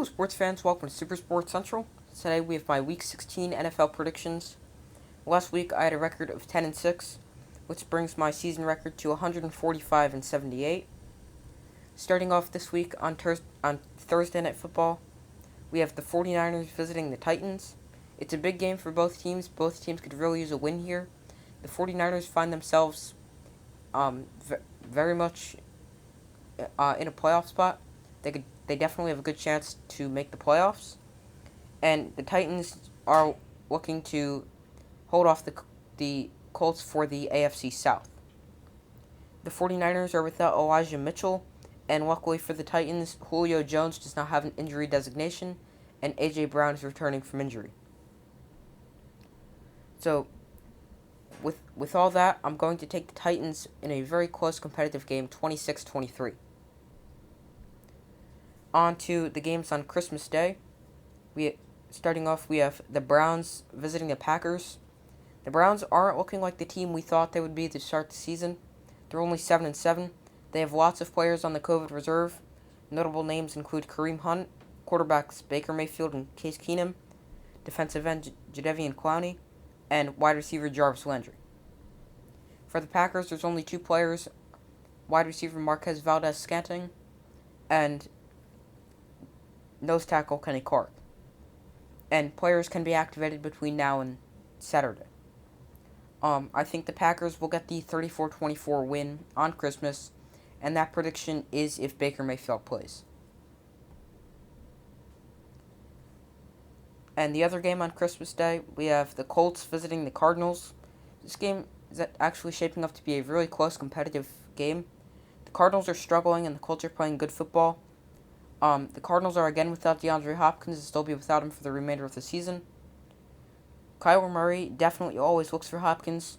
Hello, sports fans. Welcome to Super Sports Central. Today we have my Week 16 NFL predictions. Last week I had a record of 10-6, which brings my season record to 145-78. Starting off this week on Thursday Night Football, we have the 49ers visiting the Titans. It's a big game for both teams. Both teams could really use a win here. The 49ers find themselves very much in a playoff spot. They definitely have a good chance to make the playoffs. And the Titans are looking to hold off the Colts for the AFC South. The 49ers are without Elijah Mitchell, and luckily for the Titans, Julio Jones does not have an injury designation, and A.J. Brown is returning from injury. So, with all that, I'm going to take the Titans in a very close competitive game, 26-23. On to the games on Christmas Day. Starting off, we have the Browns visiting the Packers. The Browns aren't looking like the team we thought they would be to start the season. They're only 7-7. They have lots of players on the COVID reserve. Notable names include Kareem Hunt, quarterbacks Baker Mayfield and Case Keenum, defensive end Jadeveon Clowney, and wide receiver Jarvis Landry. For the Packers, there's only two players, wide receiver Marquez Valdes-Scantling, and nose tackle Kenny Clark. And players can be activated between now and Saturday. I think the Packers will get the 34-24 win on Christmas, and that prediction is if Baker Mayfield plays. And the other game on Christmas Day, we have the Colts visiting the Cardinals. This game is actually shaping up to be a really close competitive game. The Cardinals are struggling and the Colts are playing good football. The Cardinals are again without DeAndre Hopkins, and still be without him for the remainder of the season. Kyler Murray definitely always looks for Hopkins,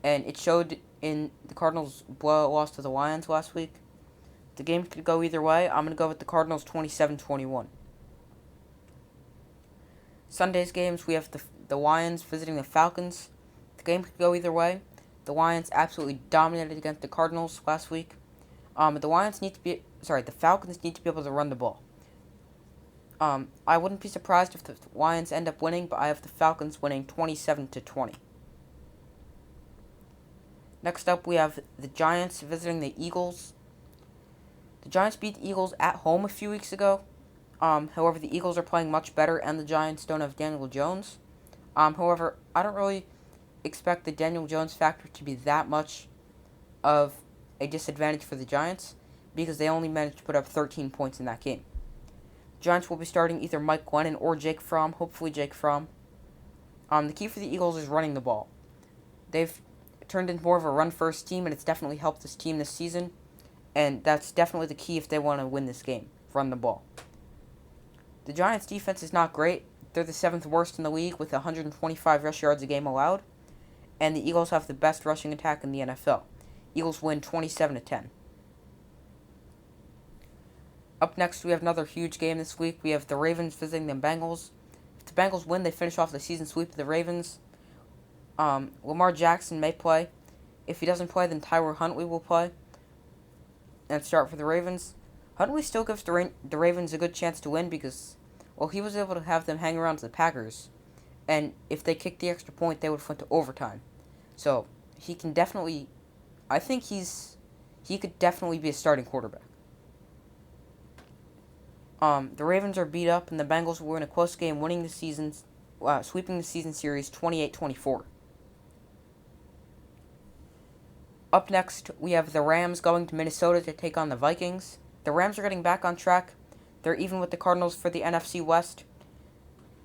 and it showed in the Cardinals' blowout loss to the Lions last week. The game could go either way. I'm going to go with the Cardinals 27-21. Sunday's games, we have the Lions visiting the Falcons. The game could go either way. The Lions absolutely dominated against the Cardinals last week. The Falcons need to be able to run the ball. I wouldn't be surprised if the Lions end up winning, but I have the Falcons winning 27-20. Next up, we have the Giants visiting the Eagles. The Giants beat the Eagles at home a few weeks ago. However, the Eagles are playing much better, and the Giants don't have Daniel Jones. However, I don't really expect the Daniel Jones factor to be that much of a disadvantage for the Giants, because they only managed to put up 13 points in that game. Giants will be starting either Mike Glennon or Jake Fromm, hopefully Jake Fromm. The key for the Eagles is running the ball. They've turned into more of a run-first team, and it's definitely helped this team this season, and that's definitely the key if they want to win this game, run the ball. The Giants' defense is not great. They're the 7th worst in the league with 125 rush yards a game allowed, and the Eagles have the best rushing attack in the NFL. Eagles win 27-10. Up next, we have another huge game this week. We have the Ravens visiting the Bengals. If the Bengals win, they finish off the season sweep of the Ravens. Lamar Jackson may play. If he doesn't play, then Tyler Huntley will play and start for the Ravens. Huntley still gives the Ravens a good chance to win because, well, he was able to have them hang around to the Packers. And if they kicked the extra point, they would have went to overtime. So, he can definitely... I think he could definitely be a starting quarterback. The Ravens are beat up, and the Bengals will win a close game, sweeping the season series 28-24. Up next, we have the Rams going to Minnesota to take on the Vikings. The Rams are getting back on track. They're even with the Cardinals for the NFC West.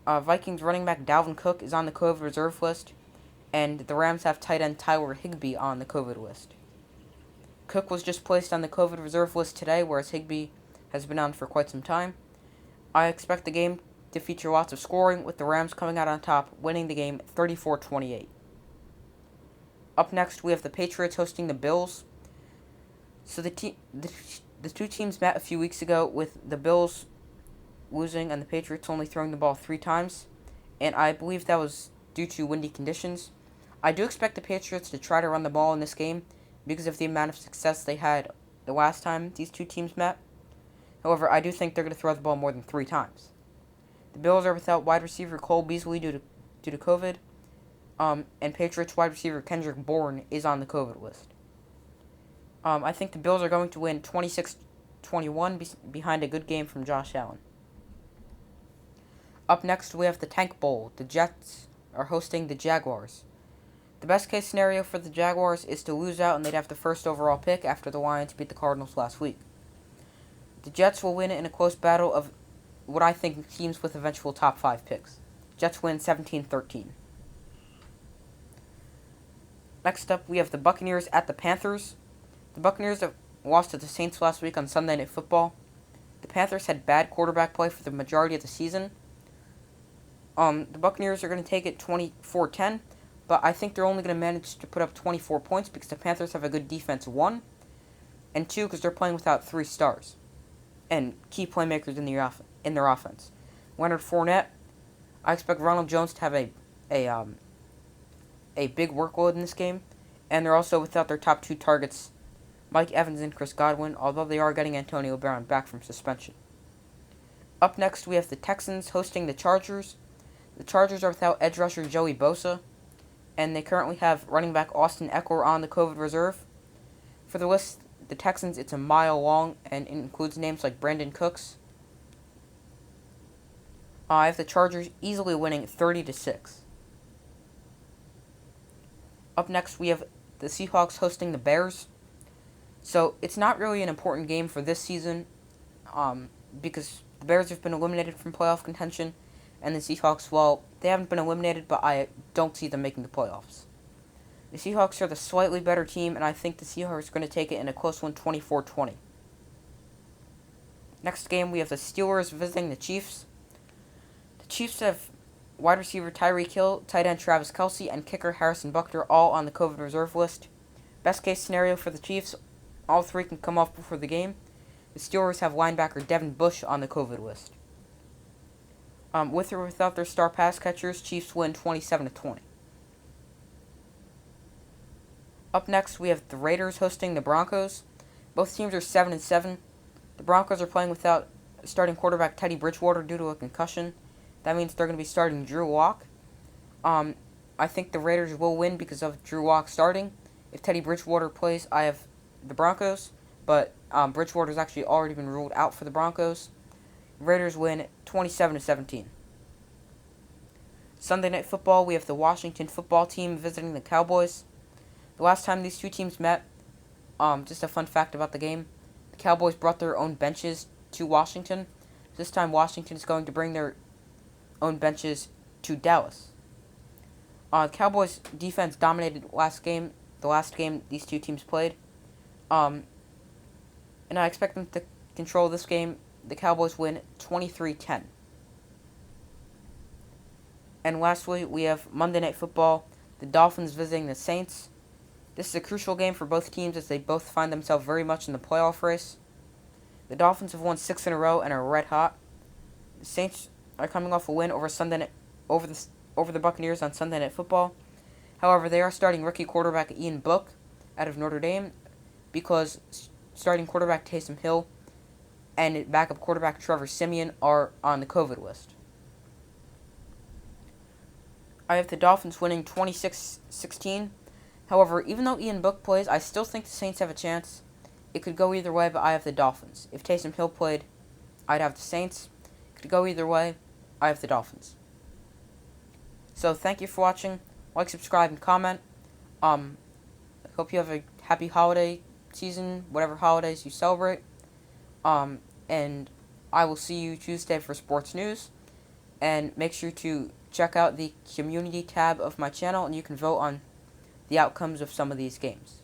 Vikings running back Dalvin Cook is on the COVID reserve list, and the Rams have tight end Tyler Higbee on the COVID list. Cook was just placed on the COVID reserve list today, whereas Higbee has been on for quite some time. I expect the game to feature lots of scoring, with the Rams coming out on top, winning the game 34-28. Up next, we have the Patriots hosting the Bills. So the two teams met a few weeks ago, with the Bills losing and the Patriots only throwing the ball 3 times, and I believe that was due to windy conditions. I do expect the Patriots to try to run the ball in this game because of the amount of success they had the last time these two teams met. However, I do think they're going to throw the ball more than 3 times. The Bills are without wide receiver Cole Beasley due to COVID. And Patriots wide receiver Kendrick Bourne is on the COVID list. I think the Bills are going to win 26-21 behind a good game from Josh Allen. Up next, we have the Tank Bowl. The Jets are hosting the Jaguars. The best case scenario for the Jaguars is to lose out and they'd have the first overall pick after the Lions beat the Cardinals last week. The Jets will win in a close battle of what I think teams with eventual top 5 picks. Jets win 17-13. Next up, we have the Buccaneers at the Panthers. The Buccaneers have lost to the Saints last week on Sunday Night Football. The Panthers had bad quarterback play for the majority of the season. The Buccaneers are going to take it 24-10, but I think they're only going to manage to put up 24 points because the Panthers have a good defense, 1, and 2, because they're playing without 3 stars and key playmakers in their offense. Leonard Fournette, I expect Ronald Jones to have a big workload in this game, and they're also without their top 2 targets, Mike Evans and Chris Godwin, although they are getting Antonio Brown back from suspension. Up next, we have the Texans hosting the Chargers. The Chargers are without edge rusher Joey Bosa, and they currently have running back Austin Eckler on the COVID reserve. For the list, the Texans, it's a mile long, and it includes names like Brandon Cooks. I have the Chargers easily winning 30-6. Up next, we have the Seahawks hosting the Bears. So, it's not really an important game for this season, because the Bears have been eliminated from playoff contention, and the Seahawks, well, they haven't been eliminated, but I don't see them making the playoffs. The Seahawks are the slightly better team, and I think the Seahawks are going to take it in a close one, 24-20. Next game, we have the Steelers visiting the Chiefs. The Chiefs have wide receiver Tyreek Hill, tight end Travis Kelce, and kicker Harrison Butker all on the COVID reserve list. Best case scenario for the Chiefs, all 3 can come off before the game. The Steelers have linebacker Devin Bush on the COVID list. With or without their star pass catchers, Chiefs win 27-20. Up next, we have the Raiders hosting the Broncos. Both teams are 7-7. The Broncos are playing without starting quarterback Teddy Bridgewater due to a concussion. That means they're going to be starting Drew Lock. I think the Raiders will win because of Drew Lock starting. If Teddy Bridgewater plays, I have the Broncos, but Bridgewater's actually already been ruled out for the Broncos. Raiders win 27-17. Sunday Night Football, we have the Washington football team visiting the Cowboys. The last time these 2 teams met, just a fun fact about the game, the Cowboys brought their own benches to Washington. This time Washington is going to bring their own benches to Dallas. The Cowboys defense dominated the last game these 2 teams played. And I expect them to control this game. The Cowboys win 23-10. And lastly, we have Monday Night Football, the Dolphins visiting the Saints. This is a crucial game for both teams as they both find themselves very much in the playoff race. The Dolphins have won 6 in a row and are red hot. The Saints are coming off a win over the Buccaneers on Sunday Night Football. However, they are starting rookie quarterback Ian Book out of Notre Dame because starting quarterback Taysom Hill and backup quarterback Trevor Siemian are on the COVID list. I have the Dolphins winning 26-16. However, even though Ian Book plays, I still think the Saints have a chance. It could go either way, but I have the Dolphins. If Taysom Hill played, I'd have the Saints. It could go either way. I have the Dolphins. So, thank you for watching. Like, subscribe, and comment. I hope you have a happy holiday season, whatever holidays you celebrate. And I will see you Tuesday for sports news. And make sure to check out the community tab of my channel, and you can vote on the outcomes of some of these games.